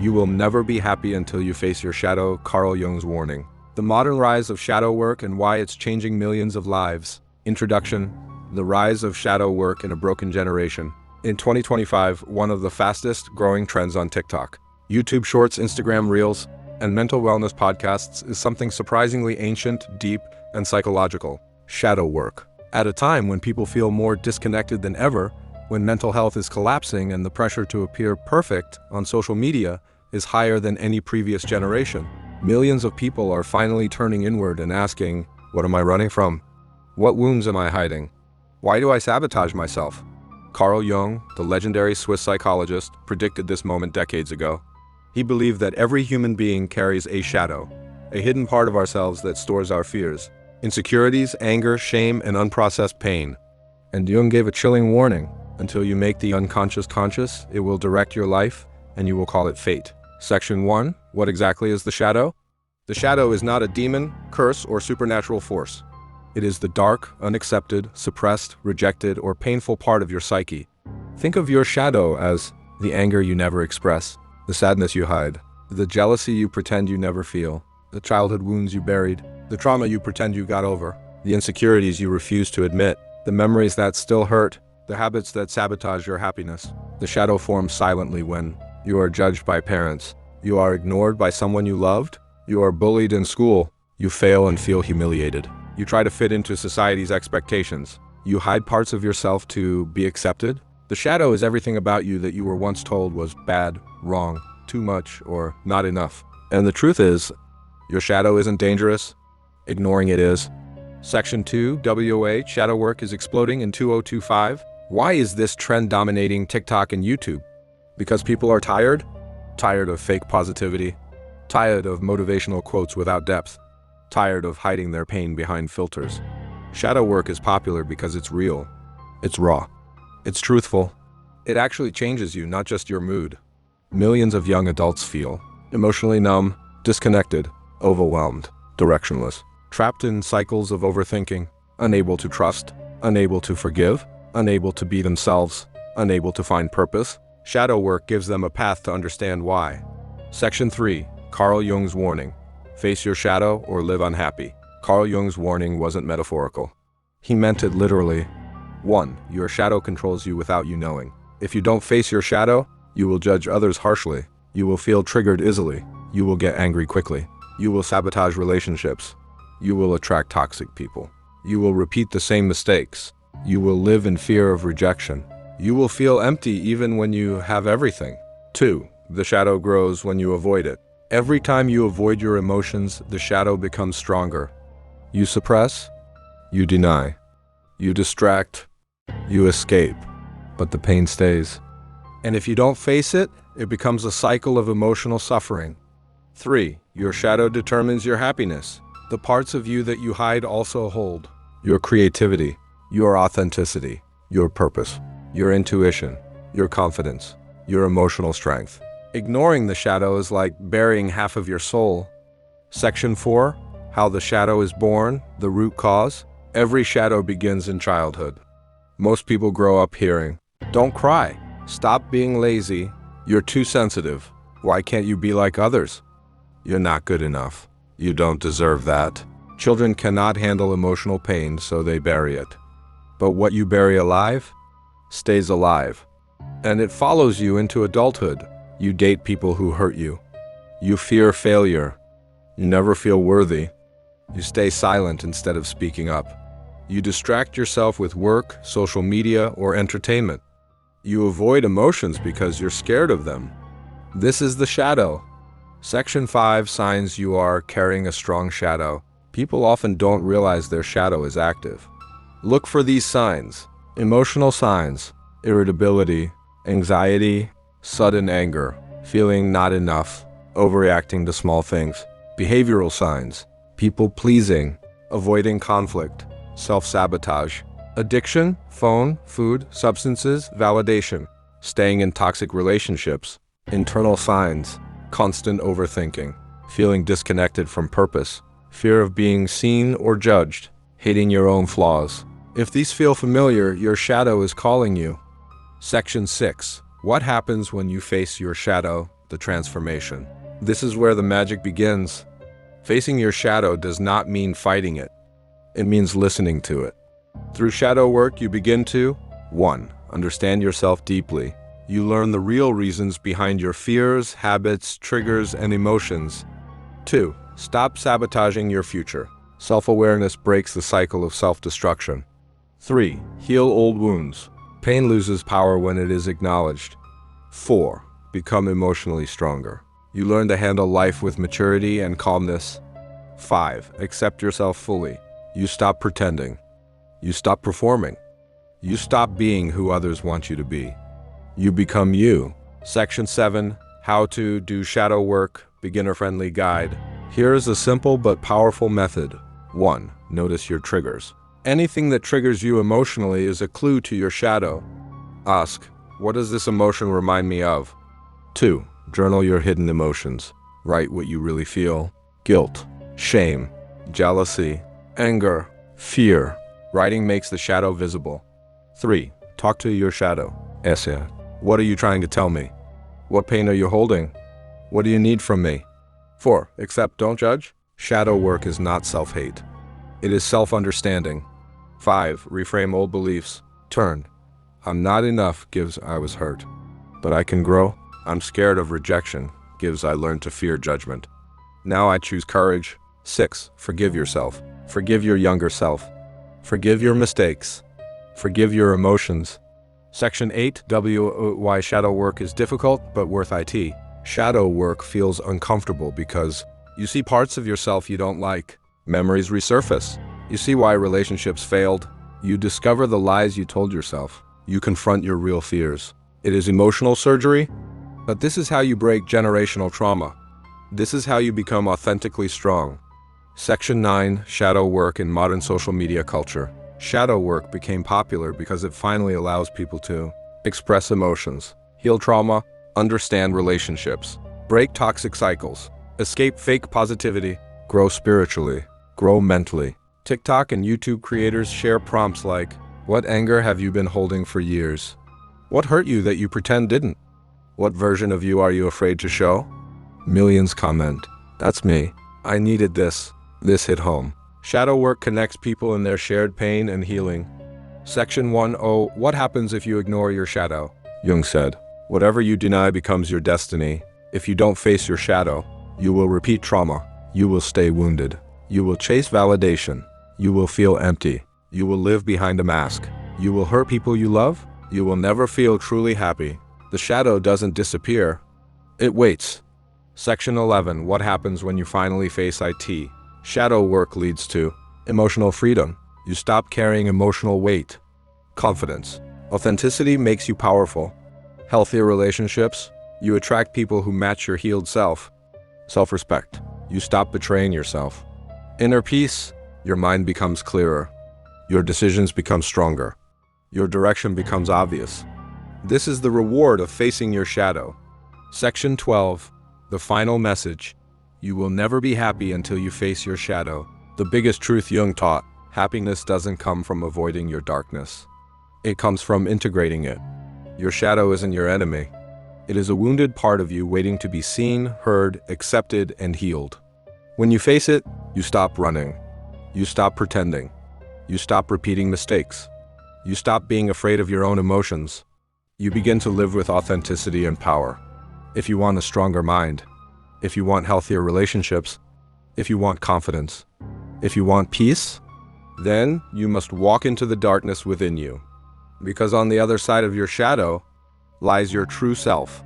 You will never be happy until you face your shadow. Carl Jung's warning. The modern rise of shadow work and why it's changing millions of lives. Introduction. The rise of shadow work in a broken generation. In 2025, one of the fastest growing trends on TikTok, YouTube Shorts, Instagram Reels, and mental wellness podcasts is something surprisingly ancient, deep, and psychological. Shadow work. At a time when people feel more disconnected than ever, when mental health is collapsing and the pressure to appear perfect on social media is higher than any previous generation, millions of people are finally turning inward and asking, what am I running from? What wounds am I hiding? Why do I sabotage myself? Carl Jung, the legendary Swiss psychologist, predicted this moment decades ago. He believed that every human being carries a shadow, a hidden part of ourselves that stores our fears, insecurities, anger, shame, and unprocessed pain. And Jung gave a chilling warning. Until you make the unconscious conscious, it will direct your life, and you will call it fate. Section 1. What exactly is the shadow? The shadow is not a demon, curse, or supernatural force. It is the dark, unaccepted, suppressed, rejected, or painful part of your psyche. Think of your shadow as the anger you never express, the sadness you hide, the jealousy you pretend you never feel, the childhood wounds you buried, the trauma you pretend you got over, the insecurities you refuse to admit, the memories that still hurt, the habits that sabotage your happiness. The shadow forms silently when you are judged by parents, you are ignored by someone you loved, you are bullied in school, you fail and feel humiliated. You try to fit into society's expectations. You hide parts of yourself to be accepted. The shadow is everything about you that you were once told was bad, wrong, too much, or not enough. And the truth is, your shadow isn't dangerous. Ignoring it is. Section 2, WOA, shadow work is exploding in 2025. Why is this trend dominating TikTok and YouTube? Because people are tired? Tired of fake positivity. Tired of motivational quotes without depth. Tired of hiding their pain behind filters. Shadow work is popular because it's real. It's raw. It's truthful. It actually changes you, not just your mood. Millions of young adults feel emotionally numb, disconnected, overwhelmed, directionless, trapped in cycles of overthinking, unable to trust, unable to forgive, unable to be themselves, unable to find purpose. Shadow work gives them a path to understand why. Section 3. Carl Jung's warning. Face your shadow or live unhappy. Carl Jung's warning wasn't metaphorical. He meant it literally. 1. Your shadow controls you without you knowing. If you don't face your shadow, you will judge others harshly. You will feel triggered easily. You will get angry quickly. You will sabotage relationships. You will attract toxic people. You will repeat the same mistakes. You will live in fear of rejection. You will feel empty even when you have everything. 2. The shadow grows when you avoid it. Every time you avoid your emotions, the shadow becomes stronger. You suppress, you deny, you distract, you escape, but the pain stays. And if you don't face it, it becomes a cycle of emotional suffering. 3. Your shadow determines your happiness. The parts of you that you hide also hold your creativity, your authenticity, your purpose, your intuition, your confidence, your emotional strength. Ignoring the shadow is like burying half of your soul. Section 4. How the shadow is born, the root cause. Every shadow begins in childhood. Most people grow up hearing, "Don't cry. Stop being lazy. You're too sensitive. Why can't you be like others? You're not good enough. You don't deserve that." Children cannot handle emotional pain, so they bury it. But what you bury alive stays alive. And it follows you into adulthood. You date people who hurt you. You fear failure. You never feel worthy. You stay silent instead of speaking up. You distract yourself with work, social media, or entertainment. You avoid emotions because you're scared of them. This is the shadow. Section 5. Signs you are carrying a strong shadow. People often don't realize their shadow is active. Look for these signs. Emotional signs: irritability, anxiety, sudden anger, feeling not enough, overreacting to small things. Behavioral signs: people-pleasing, avoiding conflict, self-sabotage. Addiction, phone, food, substances, validation, staying in toxic relationships. Internal signs: constant overthinking, feeling disconnected from purpose, fear of being seen or judged, hating your own flaws. If these feel familiar, your shadow is calling you. Section 6. What happens when you face your shadow? the transformation. This is where the magic begins. Facing your shadow does not mean fighting it. It means listening to it. Through shadow work, you begin to 1. Understand yourself deeply. You learn the real reasons behind your fears, habits, triggers, and emotions. 2. Stop sabotaging your future. Self-awareness breaks the cycle of self-destruction. 3. Heal old wounds. Pain loses power when it is acknowledged. 4. Become emotionally stronger. You learn to handle life with maturity and calmness. 5. Accept yourself fully. You stop pretending. You stop performing. You stop being who others want you to be. You become you. Section 7. How to do shadow work, beginner-friendly guide. Here is a simple but powerful method. 1. Notice your triggers. Anything that triggers you emotionally is a clue to your shadow. Ask, what does this emotion remind me of? 2. Journal your hidden emotions. Write what you really feel. Guilt, shame, jealousy, anger, fear. Writing makes the shadow visible. 3. Talk to your shadow. Essay. What are you trying to tell me? What pain are you holding? What do you need from me? 4. Accept, don't judge. Shadow work is not self-hate. It is self-understanding. 5. Reframe old beliefs. Turn. I'm not enough gives I was hurt. But I can grow. I'm scared of rejection gives I learned to fear judgment. Now I choose courage. 6. Forgive yourself. Forgive your younger self. Forgive your mistakes. Forgive your emotions. Section 8. Why shadow work is difficult but worth it. Shadow work feels uncomfortable because you see parts of yourself you don't like. Memories resurface. You see why relationships failed. You discover the lies you told yourself. You confront your real fears. It is emotional surgery, but this is how you break generational trauma. This is how you become authentically strong. Section 9. Shadow work in modern social media culture. Shadow work became popular because it finally allows people to express emotions, heal trauma, understand relationships, break toxic cycles, escape fake positivity, grow spiritually, grow mentally. TikTok and YouTube creators share prompts like, what anger have you been holding for years? What hurt you that you pretend didn't? What version of you are you afraid to show? Millions comment, that's me. I needed this. This hit home. Shadow work connects people in their shared pain and healing. Section 10. What happens if you ignore your shadow? Jung said, whatever you deny becomes your destiny. If you don't face your shadow, you will repeat trauma. You will stay wounded. You will chase validation. You will feel empty. You will live behind a mask. You will hurt people you love. You will never feel truly happy. The shadow doesn't disappear. It waits. Section 11. What happens when you finally face it? Shadow work leads to emotional freedom. You stop carrying emotional weight. Confidence. Authenticity makes you powerful. Healthier relationships. You attract people who match your healed self. Self-respect. You stop betraying yourself. Inner peace. Your mind becomes clearer. Your decisions become stronger. Your direction becomes obvious. This is the reward of facing your shadow. Section 12. The final message. You will never be happy until you face your shadow. The biggest truth Jung taught. Happiness doesn't come from avoiding your darkness. It comes from integrating it. Your shadow isn't your enemy. It is a wounded part of you waiting to be seen, heard, accepted, and healed. When you face it, you stop running. You stop pretending. You stop repeating mistakes. You stop being afraid of your own emotions. You begin to live with authenticity and power. If you want a stronger mind, if you want healthier relationships, if you want confidence, if you want peace, then you must walk into the darkness within you. Because on the other side of your shadow lies your true self.